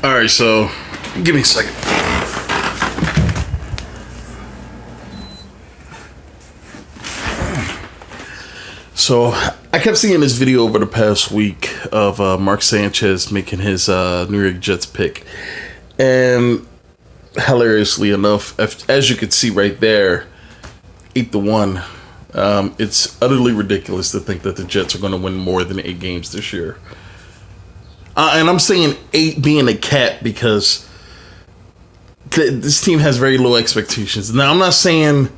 All right, so give me a second. So I kept seeing this video over the past week of Mark Sanchez making his New York Jets pick, and hilariously enough, as you can see right there, 8-1. It's utterly ridiculous to think that the Jets are going to win more than 8 games this year. And I'm saying 8 being a cap because this team has very low expectations. Now, I'm not saying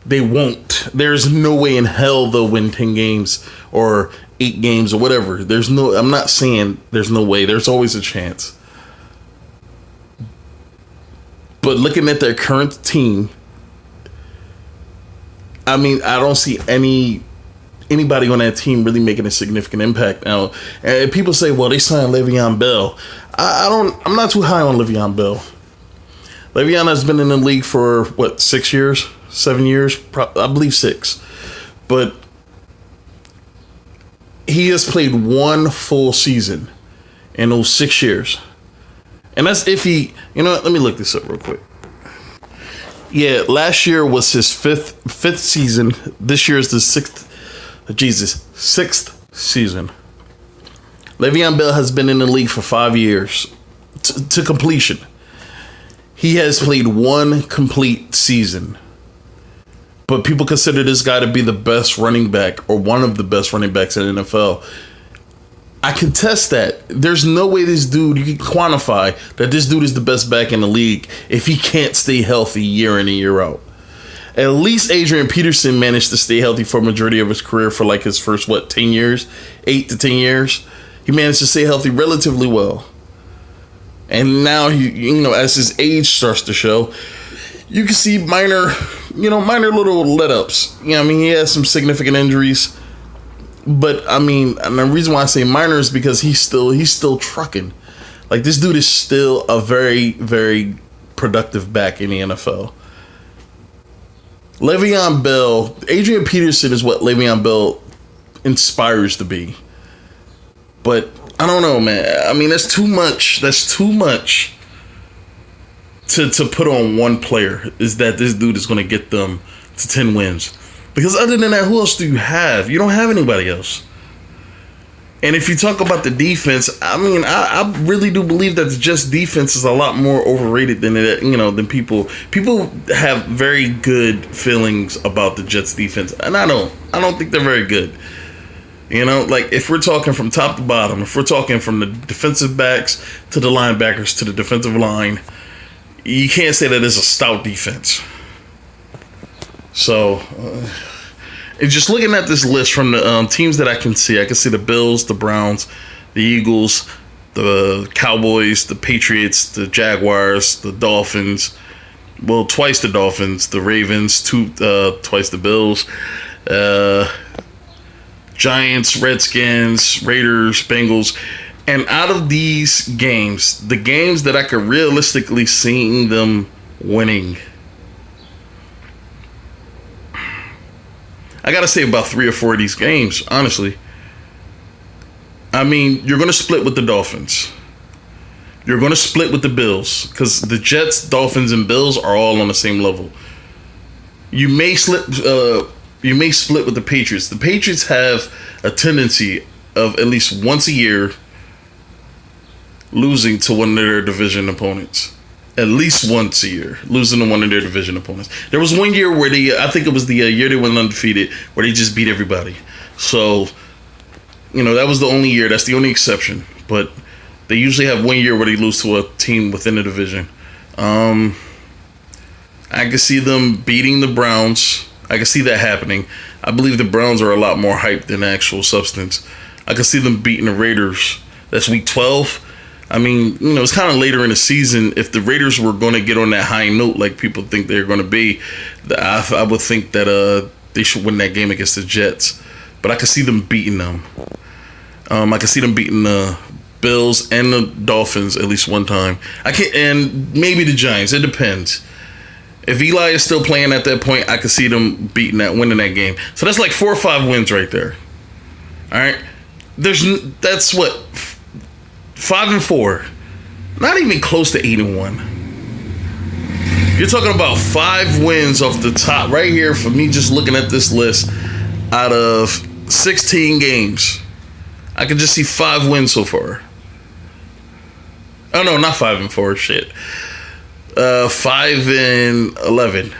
they won't. There's no way in hell they'll win 10 games or 8 games or whatever. I'm not saying there's no way. There's always a chance. But looking at their current team, I mean, I don't see anybody on that team really making a significant impact now. And people say, well, they signed Le'Veon Bell. I'm not too high on Le'Veon Bell. Le'Veon has been in the league for, 6 years? 7 years? I believe 6. But he has played one full season in those 6 years. And that's if he, let me look this up real quick. Yeah, last year was his fifth season. This year is the sixth season. Le'Veon Bell has been in the league for 5 years to completion. He has played one complete season. But people consider this guy to be the best running back or one of the best running backs in the NFL. I contest that. There's no way you can quantify that this dude is the best back in the league if he can't stay healthy year in and year out. At least Adrian Peterson managed to stay healthy for a majority of his career for his first, 10 years? 8 to 10 years? He managed to stay healthy relatively well. And now, as his age starts to show, you can see minor little let-ups. He has some significant injuries. But, and the reason why I say minor is because he's still trucking. This dude is still a very, very productive back in the NFL. Le'Veon Bell, Adrian Peterson is what Le'Veon Bell inspires to be. But, I don't know, man. That's too much. That's too much to put on one player, is that this dude is going to get them to 10 wins. Because other than that, who else do you have? You don't have anybody else. And if you talk about the defense, I really do believe that the Jets defense is a lot more overrated than people. People have very good feelings about the Jets defense, and I don't think they're very good. If we're talking from top to bottom, if we're talking from the defensive backs to the linebackers to the defensive line, you can't say that it's a stout defense. So, just looking at this list from the teams that I can see the Bills, the Browns, the Eagles, the Cowboys, the Patriots, the Jaguars, the Dolphins. Well, twice the Dolphins, the Ravens, twice the Bills, Giants, Redskins, Raiders, Bengals. And out of these games, the games that I could realistically see them winning, I got to say about 3 or 4 of these games, honestly. You're going to split with the Dolphins. You're going to split with the Bills because the Jets, Dolphins, and Bills are all on the same level. You may split with the Patriots. The Patriots have a tendency of at least once a year losing to one of their division opponents. At least once a year, losing to one of their division opponents. There was one year where I think it was the year they went undefeated, where they just beat everybody. So, that was the only year. That's the only exception. But they usually have one year where they lose to a team within the division. I can see them beating the Browns. I can see that happening. I believe the Browns are a lot more hyped than actual substance. I can see them beating the Raiders. That's week 12. It's kind of later in the season. If the Raiders were going to get on that high note like people think they're going to be, I would think that they should win that game against the Jets. But I can see them beating them. I can see them beating the Bills and the Dolphins at least one time. And maybe the Giants. It depends. If Eli is still playing at that point, I can see them winning that game. So that's 4 or 5 wins right there. All right, that's what 5 and 4. Not even close to 8-1. You're talking about 5 wins off the top right here for me just looking at this list out of 16 games. I can just see 5 wins so far. Oh no, not 5-4. Shit. 5-11.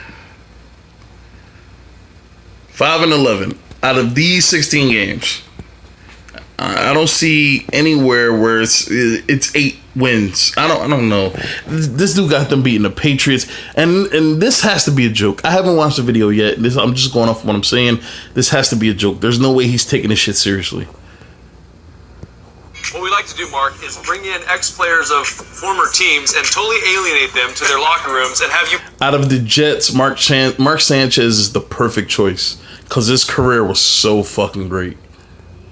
5-11 out of these 16 games. I don't see anywhere where it's 8 wins. I don't know. This dude got them beating the Patriots, and this has to be a joke. I haven't watched the video yet. I'm just going off what I'm saying. This has to be a joke. There's no way he's taking this shit seriously. What we like to do, Mark, is bring in ex-players of former teams and totally alienate them to their locker rooms and have you... Out of the Jets, Mark Sanchez is the perfect choice because his career was so fucking great.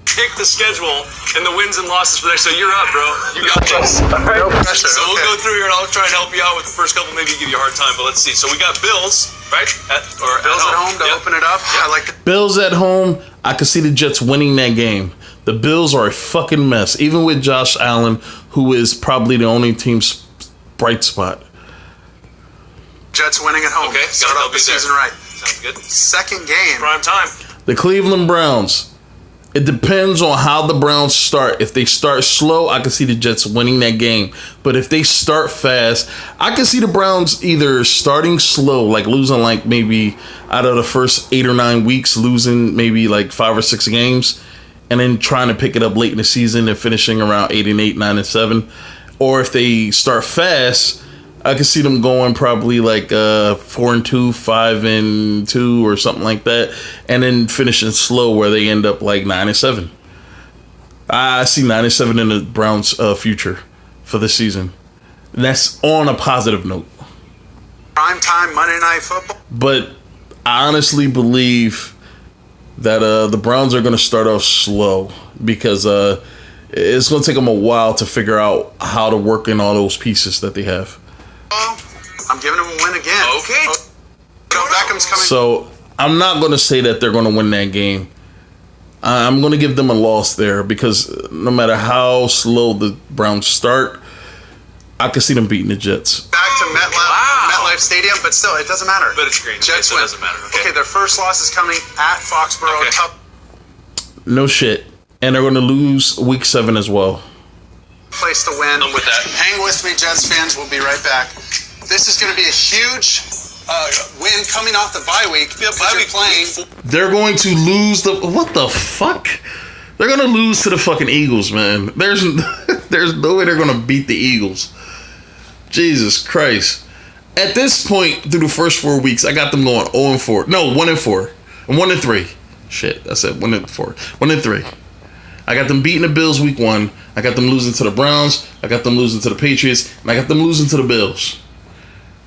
Pick the schedule and the wins and losses for next. So you're up, bro. You got this. All right. No pressure. So we'll go through here and I'll try and help you out with the first couple. Maybe give you a hard time, but let's see. So we got Bills, right? Bills at home to open it up. Yeah. I like the Bills at home. I could see the Jets winning that game. The Bills are a fucking mess, even with Josh Allen, who is probably the only team's bright spot. Jets winning at home. Okay, start off the season right. Sounds good. Second game. Prime time. The Cleveland Browns. It depends on how the Browns start. If they start slow, I can see the Jets winning that game. But if they start fast, I can see the Browns either starting slow, like losing like maybe out of the first 8 or 9 weeks, losing maybe like 5 or 6 games, and then trying to pick it up late in the season and finishing around 8-8, 9-7. Or if they start fast, I can see them going probably like 4-2, 5-2, or something like that, and then finishing slow where they end up like 9-7. I see 9-7 in the Browns' future for this season. And that's on a positive note. Prime time Monday Night Football. But I honestly believe that the Browns are going to start off slow because it's going to take them a while to figure out how to work in all those pieces that they have. I'm giving them a win again. Okay. Beckham's coming. So I'm not going to say that they're going to win that game. I'm going to give them a loss there because no matter how slow the Browns start, I can see them beating the Jets. Back to MetLife Stadium, but still, it doesn't matter. But it's green. Jets win. win. It doesn't matter. Okay, their first loss is coming at Foxborough. Okay. Tough No shit. And they're going to lose week 7 as well. place to win. I'm with that. Hang with me, Jets fans. We'll be right back. This is going to be a huge win coming off the bye week. Bye week playing. They're going to lose the... What the fuck? They're going to lose to the fucking Eagles, man. There's no way they're going to beat the Eagles. Jesus Christ. At this point, through the first 4 weeks, I got them going 0-4. No, 1-4. And 1-3. Shit, I said 1-4. 1-3. I got them beating the Bills week 1. I got them losing to the Browns. I got them losing to the Patriots. And I got them losing to the Bills.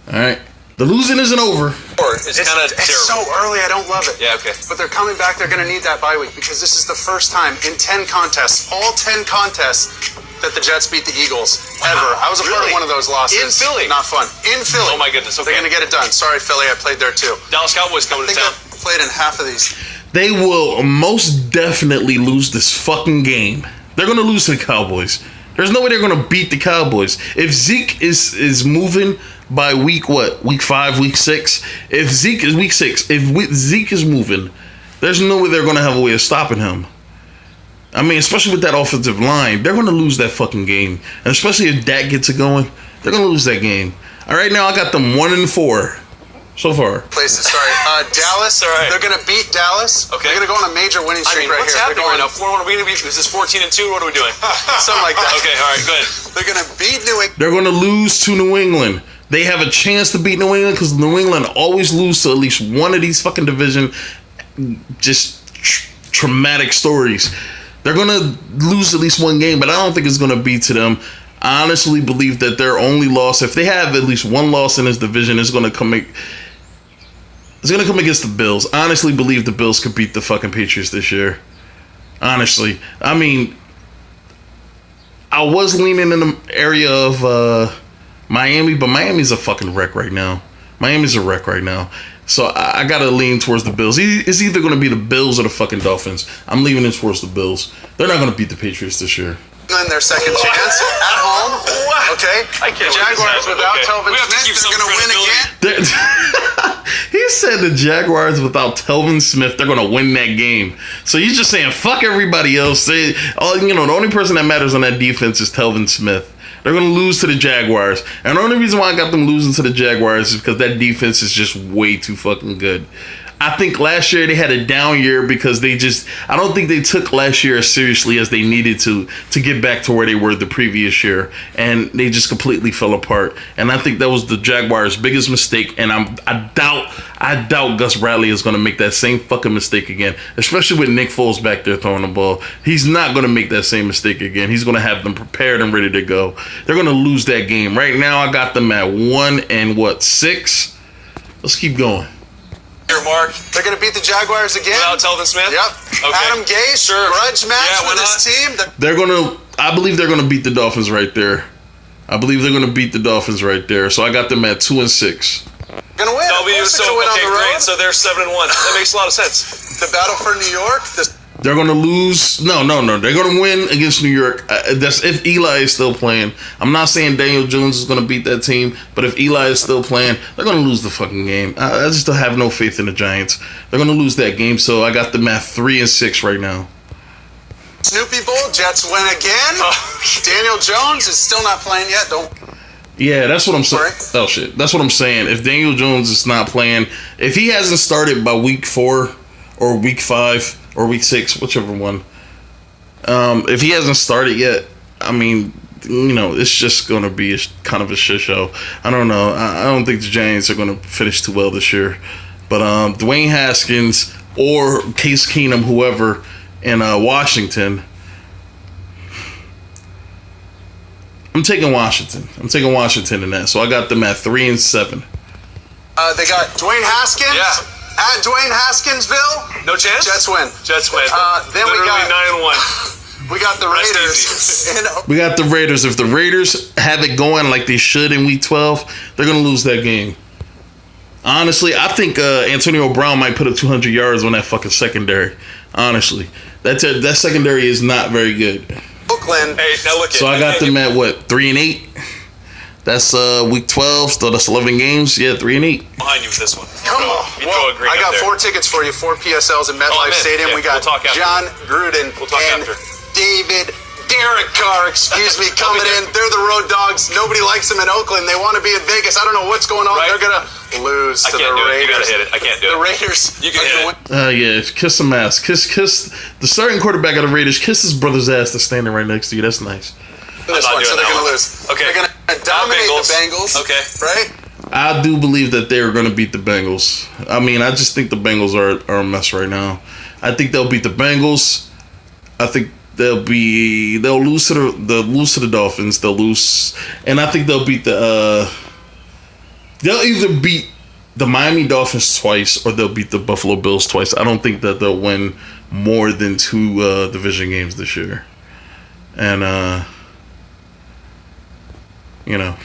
All right. The losing isn't over. It's kind of It's so early, I don't love it. Yeah, okay. But they're coming back. They're going to need that bye week because this is the first time in 10 contests, all 10 contests, that the Jets beat the Eagles ever. I was a part of one of those losses. In Philly? Not fun. In Philly. Oh, my goodness. Okay. They're going to get it done. Sorry, Philly. I played there too. Dallas Cowboys coming I to think town. I played in half of these. They will most definitely lose this fucking game. They're going to lose to the Cowboys. There's no way they're going to beat the Cowboys. If Zeke is moving by week what? Week 5, week 6? If Zeke is week 6, Zeke is moving, there's no way they're going to have a way of stopping him. I mean, especially with that offensive line, they're going to lose that fucking game. And especially if Dak gets it going, they're going to lose that game. All right, now I got them 1-4 so far. Place to start. Dallas, All right. they're going to beat Dallas. Okay. They're going to go on a major winning streak right what's here. happening right now? 4-1. Are we going to be? Is this 14-2? What are we doing? Something like that. Okay, all right, go ahead. They're going to beat New England. They're going to lose to New England. They have a chance to beat New England because New England always lose to at least one of these fucking division traumatic stories. They're going to lose at least one game, but I don't think it's going to be to them. I honestly believe that their only loss, if they have at least one loss in this division, is going to come against the Bills. I honestly believe the Bills could beat the fucking Patriots this year. Honestly. I mean, I was leaning in the area of Miami, but Miami's a fucking wreck right now. Miami's a wreck right now. So I gotta lean towards the Bills. It's either gonna be the Bills or the fucking Dolphins. I'm leaning it towards the Bills. They're not gonna beat the Patriots this year. Their second chance at home. Okay. I can't The Jaguars without Telvin We have to Smith, keep some they're going to win credibility. again. He said the Jaguars without Telvin Smith, they're gonna win that game. So he's just saying fuck everybody else. The only person that matters on that defense is Telvin Smith. They're gonna lose to the Jaguars, and the only reason why I got them losing to the Jaguars is because that defense is just way too fucking good. I think last year they had a down year because I don't think they took last year as seriously as they needed to get back to where they were the previous year, and they just completely fell apart. And I think that was the Jaguars' biggest mistake, and I doubt Gus Bradley is going to make that same fucking mistake again, especially with Nick Foles back there throwing the ball. He's not going to make that same mistake again. He's going to have them prepared and ready to go. They're going to lose that game. Right now I got them at 1-6. Let's keep going. Mark. They're going to beat the Jaguars again. Without Telvin Smith? Yep. Okay. Adam Gase, grudge match with his team. I believe they're gonna beat the Dolphins right there. I believe they're gonna beat the Dolphins right there. So I got them at 2-6. Going to win. Okay, great. So they're 7-1. That makes a lot of sense. The battle for New York. They're gonna lose. No. They're gonna win against New York. That's if Eli is still playing. I'm not saying Daniel Jones is gonna beat that team, but if Eli is still playing, they're gonna lose the fucking game. I just don't have no faith in the Giants. They're gonna lose that game. So I got them at 3-6 right now. Snoopy Bowl. Jets win again. Daniel Jones is still not playing yet. Yeah, that's what I'm saying. Oh shit, that's what I'm saying. If Daniel Jones is not playing, if he hasn't started by week 4 or week 5. Or week 6, whichever one. If he hasn't started yet, I mean, it's just going to be kind of a shit show. I don't know. I don't think the Giants are going to finish too well this year. But Dwayne Haskins or Case Keenum, whoever, in Washington. I'm taking Washington. In that. So I got them at 3-7. They got Dwayne Haskins. Yeah. At Dwayne Haskinsville. No chance? Jets win. Then Literally we got 9-1. We got the Raiders. We got the Raiders. If the Raiders have it going like they should in week 12, they're going to lose that game. Honestly, I think Antonio Brown might put up 200 yards on that fucking secondary. Honestly. That secondary is not very good. Brooklyn. Hey, now look at So I got them at what? 3-8? That's week 12, so that's 11 games. Yeah, 3-8. Behind you with this one. Come on. Well, I got 4 tickets for you, 4 PSLs in MetLife Stadium. Yeah, we got John Gruden and David Derek Carr, coming in. They're the road dogs. Nobody likes them in Oakland. They want to be in Vegas. I don't know what's going on. Right. They're going to lose to the Raiders. You got to hit it. I can't do it. The Raiders. You can hit it. Yeah, kiss some ass. Kiss the starting quarterback of the Raiders. Kiss his brother's ass that's standing right next to you. That's nice. This one, so they're going to lose. Okay. They're going to dominate the Bengals. Okay. Right? I do believe that they're going to beat the Bengals. I mean, I just think the Bengals are a mess right now. I think they'll beat the Bengals. I think they'll lose to the Dolphins. They'll lose, and I think they'll beat they'll either beat the Miami Dolphins twice or they'll beat the Buffalo Bills twice. I don't think that they'll win more than 2 division games this year. And I don't know.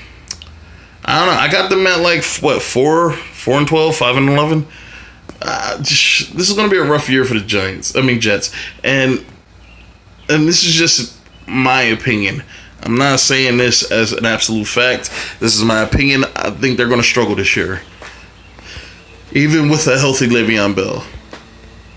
I got them at like what 4-12, 5-11. This is gonna be a rough year for the Jets, and this is just my opinion. I'm not saying this as an absolute fact. This is my opinion. I think they're gonna struggle this year, even with a healthy Le'Veon Bell.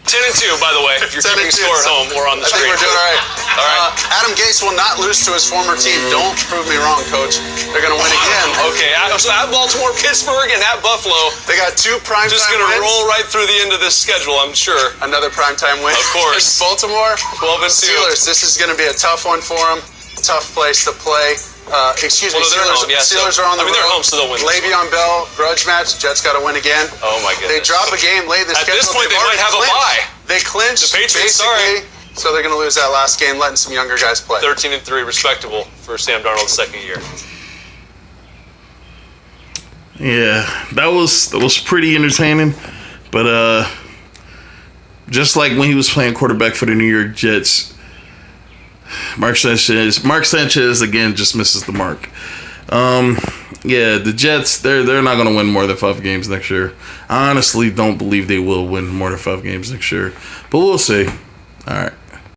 10-2, by the way. If you're keeping score at home or on the screen. I think we're doing all right. Adam Gase will not lose to his former team. Don't prove me wrong, Coach. They're going to win again. Okay, so at Baltimore, Pittsburgh, and at Buffalo. They got 2 primetime wins. Just going to roll right through the end of this schedule, I'm sure. Another primetime win. Of course. Baltimore, 12-2. Steelers. This is going to be a tough one for them. Tough place to play. Steelers are on the road. They're home, so they'll win. Le'Veon Bell, grudge match. Jets got to win again. Oh, my goodness. They drop a game late in the schedule. At this point, they might have a bye. They clinched, the Patriots, basically. So they're going to lose that last game, letting some younger guys play. 13-3, respectable for Sam Darnold's second year. Yeah, that was pretty entertaining. But just like when he was playing quarterback for the New York Jets, Mark Sanchez again just misses the mark. Yeah, the Jets, they're not going to win more than 5 games next year. I honestly don't believe they will win more than 5 games next year. But we'll see. All right.